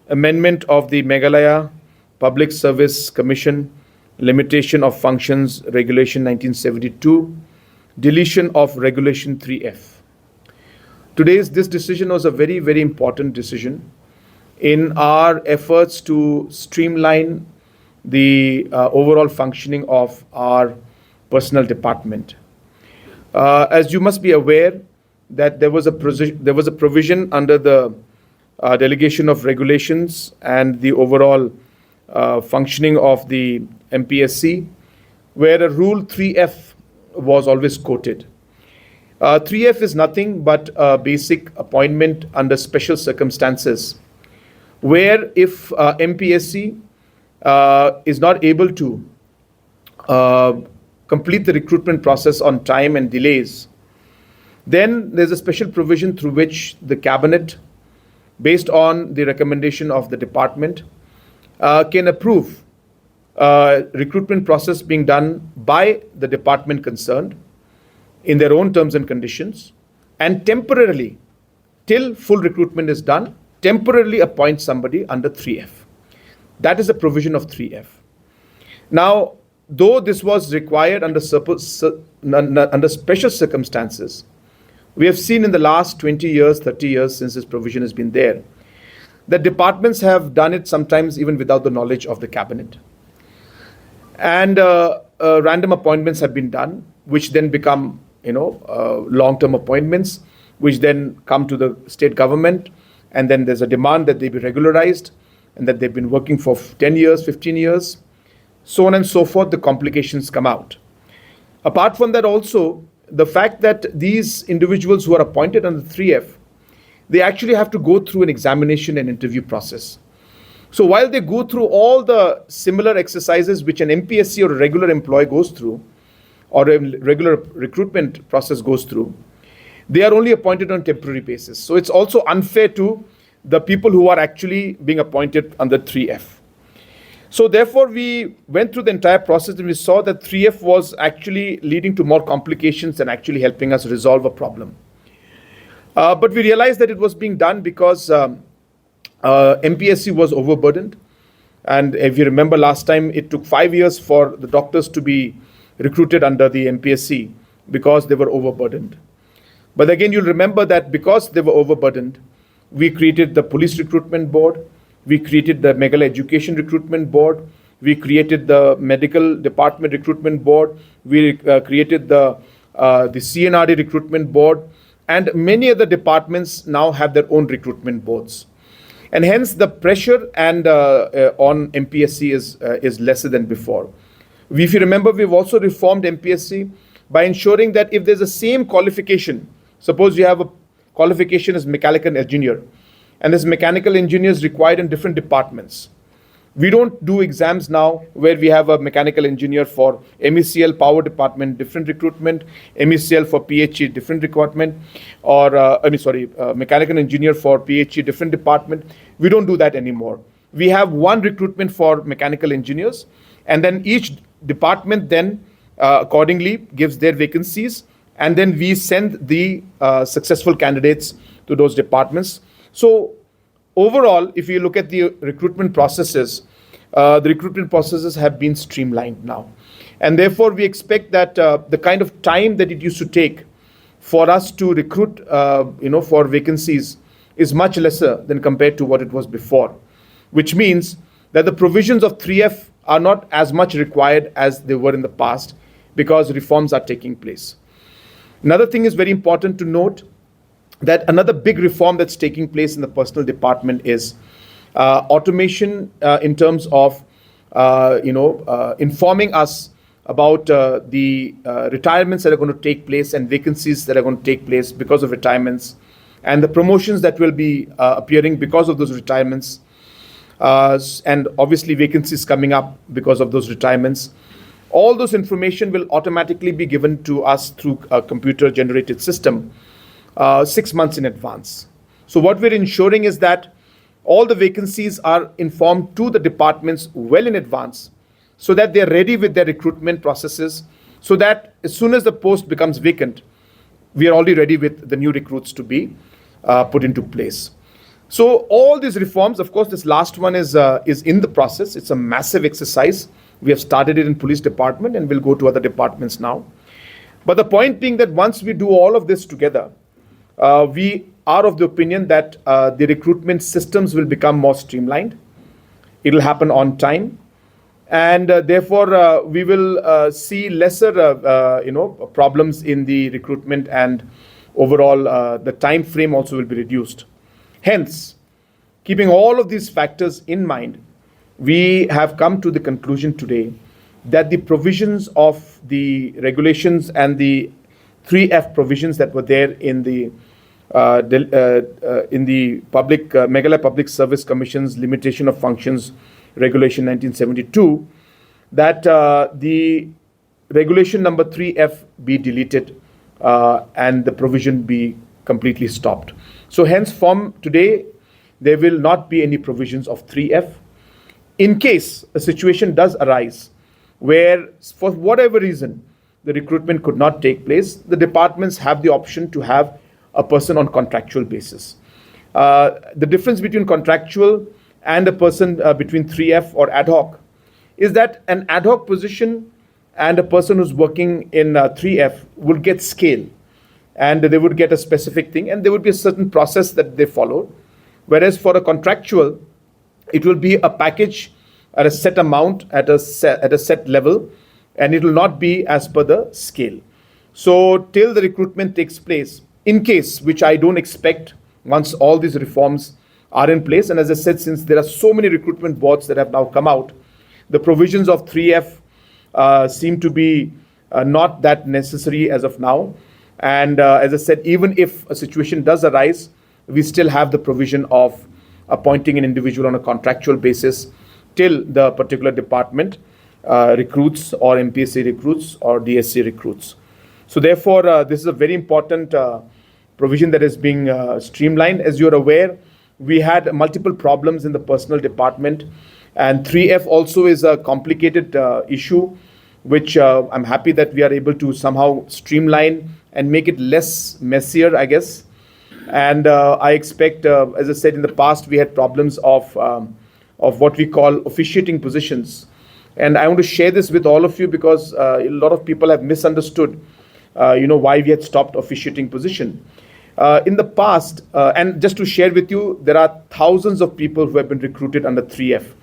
Amendment of the Meghalaya Public Service Commission, Limitation of Functions Regulation 1972, deletion of Regulation 3F. This decision was a very, very important decision in our efforts to streamline the overall functioning of our personnel department. As you must be aware, that there was a provision under the delegation of regulations and the overall functioning of the MPSC, where a Rule 3F was always quoted. 3F is nothing but a basic appointment under special circumstances, where if MPSC is not able to complete the recruitment process on time and delays, then there's a special provision through which the cabinet, based on the recommendation of the department, can approve recruitment process being done by the department concerned in their own terms and conditions, and temporarily, till full recruitment is done, temporarily appoint somebody under 3F. That is a provision of 3F. Now, though this was required under special circumstances, we have seen in the last 20 years, 30 years since this provision has been there, that departments have done it sometimes even without the knowledge of the cabinet. And random appointments have been done, which then become, long-term appointments, which then come to the state government, and then there's a demand that they be regularized, and that they've been working for 10 years, 15 years, so on and so forth. The complications come out. Apart from that also, the fact that these individuals who are appointed under 3F, they actually have to go through an examination and interview process. So while they go through all the similar exercises which an MPSC or a regular employee goes through, or a regular recruitment process goes through, they are only appointed on a temporary basis. So it's also unfair to the people who are actually being appointed under 3F. So therefore, we went through the entire process and we saw that 3F was actually leading to more complications than actually helping us resolve a problem. But we realized that it was being done because MPSC was overburdened. And if you remember last time, it took 5 years for the doctors to be recruited under the MPSC because they were overburdened. But again, you'll remember that because they were overburdened, we created the Police Recruitment Board, we created the Meghalaya Education Recruitment Board, we created the Medical Department Recruitment Board, we created the CNRD Recruitment Board, and many other departments now have their own recruitment boards. And hence the pressure and on MPSC is lesser than before. If you remember, we've also reformed MPSC by ensuring that if there's the same qualification, suppose you have a qualification as mechanical engineer, and there's mechanical engineers required in different departments. We don't do exams now where we have a mechanical engineer for MECL power department, different recruitment, MECL for PHE, different recruitment, or mechanical engineer for PHE, different department. We don't do that anymore. We have one recruitment for mechanical engineers, and then each department then accordingly gives their vacancies, and then we send the successful candidates to those departments. So overall, if you look at the recruitment processes have been streamlined now. And therefore, we expect that the kind of time that it used to take for us to recruit, for vacancies is much lesser than compared to what it was before, which means that the provisions of 3F are not as much required as they were in the past because reforms are taking place. Another thing is very important to note, that another big reform that's taking place in the personal department is automation in terms of informing us about the retirements that are going to take place and vacancies that are going to take place because of retirements, and the promotions that will be appearing because of those retirements, and obviously vacancies coming up because of those retirements. All those information will automatically be given to us through a computer-generated system 6 months in advance. So what we're ensuring is that all the vacancies are informed to the departments well in advance, so that they're ready with their recruitment processes, so that as soon as the post becomes vacant, we are already ready with the new recruits to be put into place. So all these reforms, of course, this last one is in the process. It's a massive exercise. We have started it in police department and we'll go to other departments now. But the point being that once we do all of this together, we are of the opinion that the recruitment systems will become more streamlined. It'll happen on time, and therefore we will see lesser, problems in the recruitment, and overall the time frame also will be reduced. Hence, keeping all of these factors in mind, we have come to the conclusion today that the provisions of the regulations and the 3F provisions that were there in the Meghalaya Public Service Commission's Limitation of Functions Regulation 1972, that the regulation number 3F be deleted and the provision be completely stopped. So hence from today, there will not be any provisions of 3F. In case a situation does arise where, for whatever reason, the recruitment could not take place, the departments have the option to have a person on contractual basis. The difference between contractual and a person between 3F or ad hoc is that an ad hoc position and a person who's working in 3F will get scale, and they would get a specific thing, and there would be a certain process that they follow. Whereas for a contractual, it will be a package at a set amount, at a set level, and it will not be as per the scale. So till the recruitment takes place, in case, which I don't expect once all these reforms are in place, and as I said, since there are so many recruitment boards that have now come out, the provisions of 3F seem to be not that necessary as of now. And as I said, even if a situation does arise, we still have the provision of appointing an individual on a contractual basis till the particular department recruits, or MPSC recruits, or DSC recruits. So therefore, this is a very important provision that is being streamlined. As you're aware, we had multiple problems in the personnel department, and 3F also is a complicated issue, which I'm happy that we are able to somehow streamline and make it less messier, I guess. And I expect, as I said, in the past, we had problems of what we call officiating positions. And I want to share this with all of you because a lot of people have misunderstood, why we had stopped officiating position. In the past, and just to share with you, there are thousands of people who have been recruited under 3F.